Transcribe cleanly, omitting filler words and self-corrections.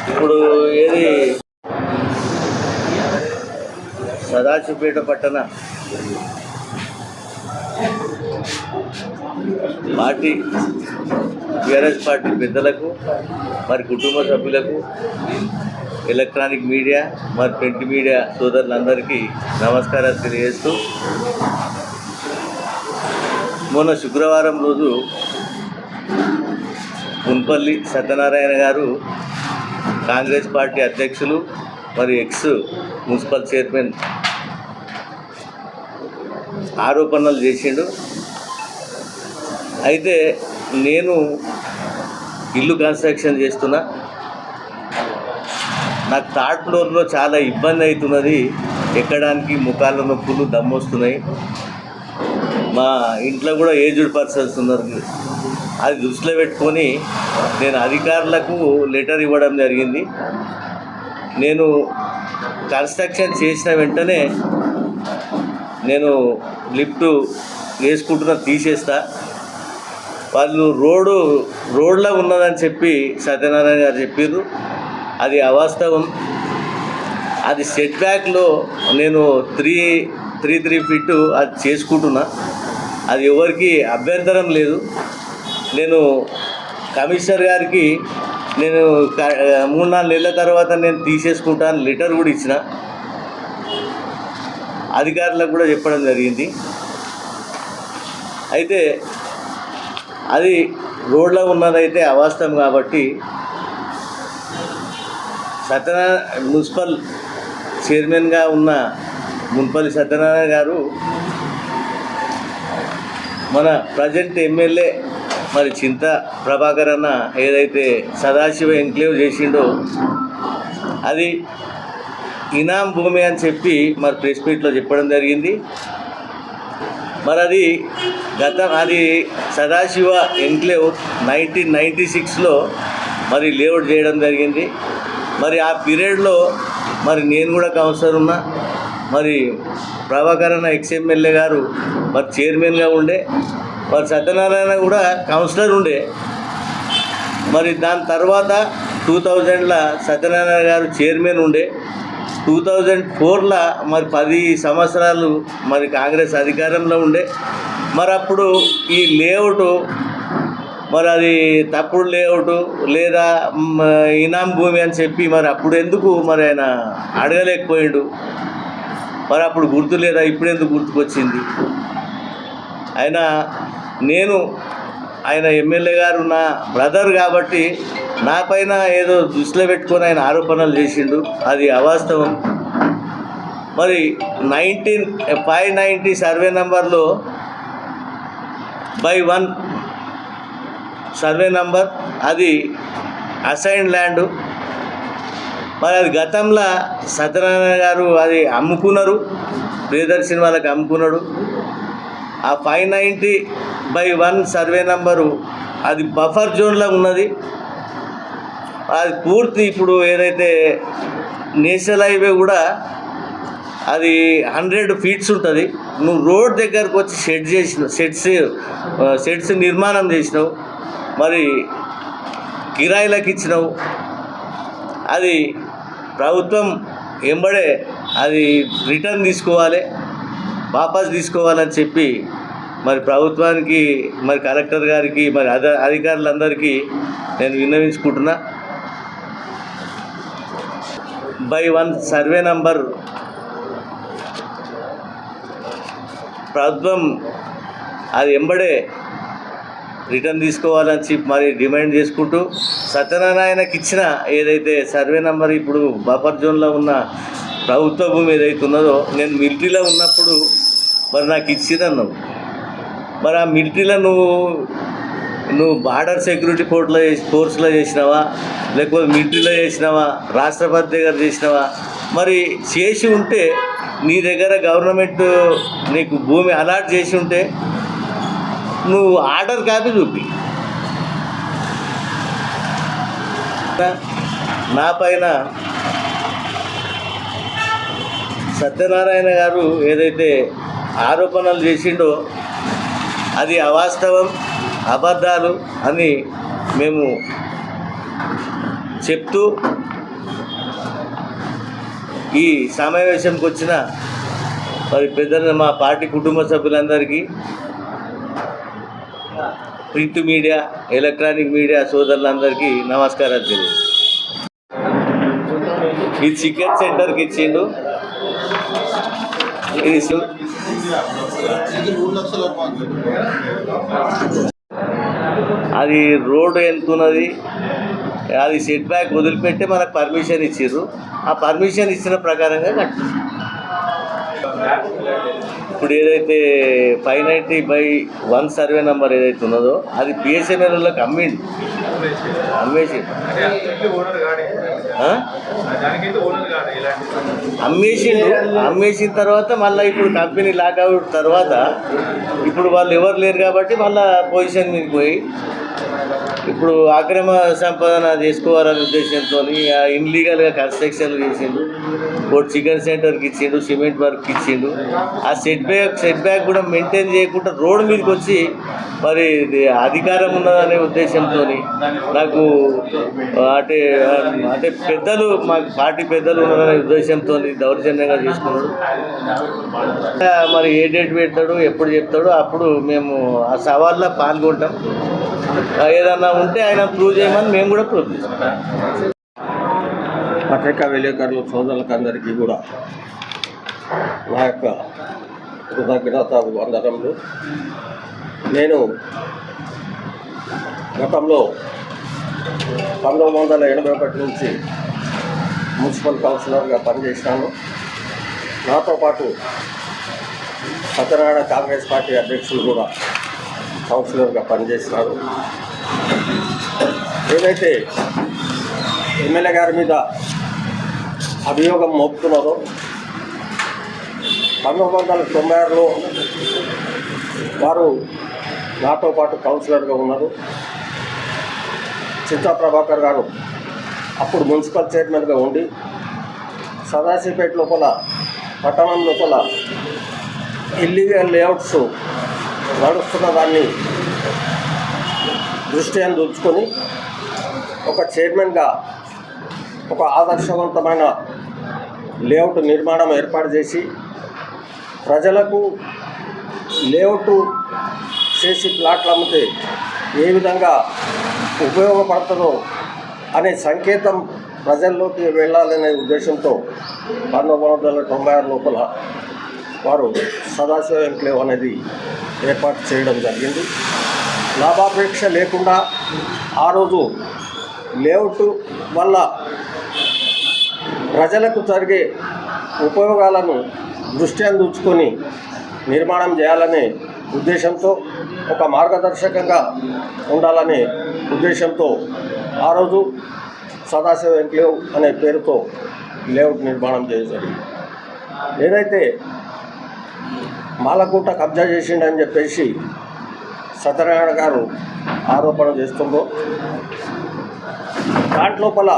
ఇప్పుడు ఏది సదాశివపేట పట్టణ పార్టీ టీఆర్ఎస్ పార్టీ పెద్దలకు మరి కుటుంబ సభ్యులకు ఎలక్ట్రానిక్ మీడియా మరి ప్రింట్ మీడియా సోదరులందరికీ నమస్కారాలు తెలియజేస్తూ మొన్న శుక్రవారం రోజు మున్పల్లి సత్యనారాయణ గారు కాంగ్రెస్ పార్టీ అధ్యక్షులు మరి ఎక్స్ మున్సిపల్ చైర్మన్ ఆరోపణలు చేసిండు. అయితే నేను ఇల్లు కన్స్ట్రక్షన్ చేస్తున్నా, నాకు థర్డ్ ఫ్లోర్లో చాలా ఇబ్బంది అవుతున్నది, ఎక్కడానికి ముఖాల నొప్పులు దమ్మొస్తున్నాయి, మా ఇంట్లో కూడా ఏజ్డ్ పర్సన్స్ ఉన్నారు, అది దృష్టిలో పెట్టుకొని నేను అధికారులకు లెటర్ ఇవ్వడం జరిగింది. నేను కన్స్ట్రక్షన్ చేసిన వెంటనే నేను లిఫ్ట్ వేసుకుంటున్నా, తీసేస్తా, వాళ్ళు రోడ్లో ఉన్నదని చెప్పి సత్యనారాయణ గారు చెప్పారు. అది అవాస్తవం. అది సెట్ బ్యాక్లో నేను 3 ఫీట్ అది చేసుకుంటున్నా, అది ఎవరికి అభ్యంతరం లేదు. నేను కమిషనర్ గారికి నేను 3-4 నెలల తర్వాత నేను తీసేసుకుంటాను లెటర్ కూడా ఇచ్చిన, అధికారులకు కూడా చెప్పడం జరిగింది. అయితే అది రోడ్లో ఉన్నదైతే అవాస్తవం కాబట్టి సత్యనారాయణ మున్సిపల్ చైర్మన్గా ఉన్న మున్పల్లి సత్యనారాయణ గారు మన ప్రజెంట్ ఎమ్మెల్యే మరి చింత ప్రభాకర్ అన్న ఏదైతే సదాశివ ఎంక్లేవ్ చేసిండో అది ఇనాం భూమి అని చెప్పి మరి ప్రెస్ మీట్లో చెప్పడం జరిగింది. మరి అది సదాశివ ఎంక్లేవ్ 1996లో మరి లేఅవుట్ చేయడం జరిగింది. మరి ఆ పీరియడ్లో మరి నేను కూడా కౌన్సిలర్ ఉన్నా, మరి ప్రభాకర్ అన్న ఎక్స్ఎమ్మెల్యే గారు మరి చైర్మన్గా ఉండే, మరి సత్యనారాయణ కూడా కౌన్సిలర్ ఉండే. మరి దాని తర్వాత 2000లో సత్యనారాయణ గారు చైర్మన్ ఉండే. 2004లో మరి 10 సంవత్సరాలు మరి కాంగ్రెస్ అధికారంలో ఉండే. మరి అప్పుడు ఈ లేఅవుట్ మరి అది తప్పుడు లేఅవుట్ లేదా ఇనాం భూమి అని చెప్పి మరి అప్పుడు ఎందుకు మరి ఆయన అడగలేకపోయాడు, మరి అప్పుడు గుర్తు లేదా, ఇప్పుడు ఎందుకు గుర్తుకొచ్చింది? ఆయన ఎమ్మెల్యే గారు నా బ్రదర్ కాబట్టి నా పైన ఏదో దృష్టిలో పెట్టుకొని ఆయన ఆరోపణలు చేసిండు, అది అవాస్తవం. మరి 590 సర్వే నంబర్లో /1 సర్వే నంబర్ అది అసైన్డ్ ల్యాండ్. మరి అది గతంలో సత్యనారాయణ గారు అది అమ్ముకున్నారు, ప్రియదర్శిని వాళ్ళకి అమ్ముకున్నాడు. ఆ 590/1 సర్వే నంబరు అది బఫర్ జోన్లో ఉన్నది. అది పూర్తి ఇప్పుడు ఏదైతే నేషనల్ హైవే కూడా అది 100 ఫీట్స్ ఉంటుంది. నువ్వు రోడ్ దగ్గరకు వచ్చి షెడ్స్ నిర్మాణం చేసినావు, మరి కిరాయిలకు ఇచ్చినావు. అది ప్రభుత్వం ఎంబడే అది రిటర్న్ తీసుకోవాలి, వాపస్ తీసుకోవాలని చెప్పి మరి ప్రభుత్వానికి మరి కలెక్టర్ గారికి మరి అధికారులందరికీ నేను విన్నవించుకుంటున్నా. /1 సర్వే నంబర్ ప్రభుత్వం అది ఎంబడే రిటర్న్ తీసుకోవాలని చెప్పి మరి డిమాండ్ చేసుకుంటూ సత్యనారాయణకి ఇచ్చిన ఏదైతే సర్వే నంబర్ ఇప్పుడు బఫర్ జోన్లో ఉన్న ప్రభుత్వ భూమి ఏదైతే ఉన్నదో, నేను మిలిటరీలో ఉన్నప్పుడు మరి నాకు ఇచ్చిందన్నావు. మరి ఆ మిలిటరీలో నువ్వు బార్డర్ సెక్యూరిటీ ఫోర్స్లో చేసినావా, లేకపోతే మిలిటరీలో చేసినావా, రాష్ట్రపతి దగ్గర చేసినావా? మరి చేసి ఉంటే నీ దగ్గర గవర్నమెంట్ నీకు భూమి అలాట్ చేసి ఉంటే నువ్వు ఆర్డర్ కాపీ చూపి. నా పైన సత్యనారాయణ గారు ఏదైతే ఆరోపణలు చేసిండో అది అవాస్తవం, అబద్ధాలు అని మేము చెప్తూ ఈ సమావేశంకి వచ్చిన మరి పెద్దలు మా పార్టీ కుటుంబ సభ్యులందరికీ, ప్రింట్ మీడియా, ఎలక్ట్రానిక్ మీడియా సోదరులందరికీ నమస్కారాలు తెలియదు. ఇది చికెన్ సెంటర్కి ఇచ్చిండు. ఇది అది రోడ్డు ఎంత ఉన్నది, అది సెట్ బ్యాక్ వదిలిపెట్టి మనకు పర్మిషన్ ఇచ్చిర్రు. ఆ పర్మిషన్ ఇచ్చిన ప్రకారంగా కట్టు. ఇప్పుడు ఏదైతే 590/1 సర్వే నెంబర్ ఏదైతే ఉన్నదో అది బిఎస్ఎన్ఎల్లోకి అమ్మేసిన తర్వాత మళ్ళీ ఇప్పుడు కంపెనీ లాక్అవుట్ తర్వాత ఇప్పుడు వాళ్ళు ఎవరు లేరు కాబట్టి మళ్ళీ పొజిషన్ మీదకి పోయి ఇప్పుడు అక్రమ సంపాదన చేసుకోవాలనే ఉద్దేశంతో ఇన్లీగల్గా కన్స్ట్రక్షన్లు చేసిండు. ఒకటి చికెన్ సెంటర్కి ఇచ్చిండు, సిమెంట్ వర్క్కి ఇచ్చిండు. ఆ సెట్ బ్యాక్ కూడా మెయింటైన్ చేయకుండా రోడ్డు మీదకి వచ్చి మరి అధికారం ఉన్నదనే ఉద్దేశంతో నాకు అంటే పెద్దలు మా పార్టీ పెద్దలు ఉన్నదనే ఉద్దేశంతో దౌర్జన్యంగా చేసుకున్నాడు. మరి ఏ డేట్ పెడతాడు, ఎప్పుడు చెప్తాడో అప్పుడు మేము ఆ సవాల్లో పాల్గొంటాం. ఏదన్నా ఉంటే ఆయన ప్రూవ్ చేయమని మేము కూడా ప్రూవ్ చేస్తాం. పత్రికా విలేకరులు సోదరులకు అందరికీ కూడా నా యొక్క కృతజ్ఞత వందనములు. నేను గతంలో 1981 నుంచి మున్సిపల్ కౌన్సిలర్గా పనిచేసినాను. నాతో పాటు సత్యనారాయణ కాంగ్రెస్ పార్టీ అధ్యక్షులు కూడా కౌన్సిలర్గా పనిచేస్తున్నారు. ఏదైతే ఎమ్మెల్యే గారి మీద అభియోగం మోపుతున్నారో 1996లో వారు నాతో పాటు కౌన్సిలర్గా ఉన్నారు. చింతా ప్రభాకర్ గారు అప్పుడు మున్సిపల్ చైర్మన్గా ఉండి సదాశివపేట లోపల పట్టణం లోపల ఇల్లీగల్ లేఅవుట్స్ నడుస్తున్న దాన్ని దృష్టి ఉంచుకొని ఒక చైర్మన్గా ఒక ఆదర్శవంతమైన లేఅవుట్ నిర్మాణం ఏర్పాటు చేసి ప్రజలకు లేఅవుట్ చేసి ప్లాట్లు అమ్మితే ఏ విధంగా ఉపయోగపడుతుందో అనే సంకేతం ప్రజల్లోకి వెళ్ళాలనే ఉద్దేశంతో 1996 లోపల వారు సదాశివ ఎన్క్లేవ్ అనేది ఏర్పాటు చేయడం జరిగింది. లాభాపేక్ష లేకుండా ఆ రోజు లేఅవుట్ వల్ల ప్రజలకు జరిగే ఉపయోగాలను దృష్ట్యా ఉంచుకొని నిర్మాణం చేయాలనే ఉద్దేశంతో, ఒక మార్గదర్శకంగా ఉండాలనే ఉద్దేశంతో ఆ రోజు సదాశివ ఎన్క్లేవ్ అనే పేరుతో లేఅవుట్ నిర్మాణం చేశారు. ఏదైతే మాలకూట కబ్జా చేసిండని చెప్పేసి సత్యనారాయణ గారు ఆరోపణ చేస్తుందో దాంట్లోపల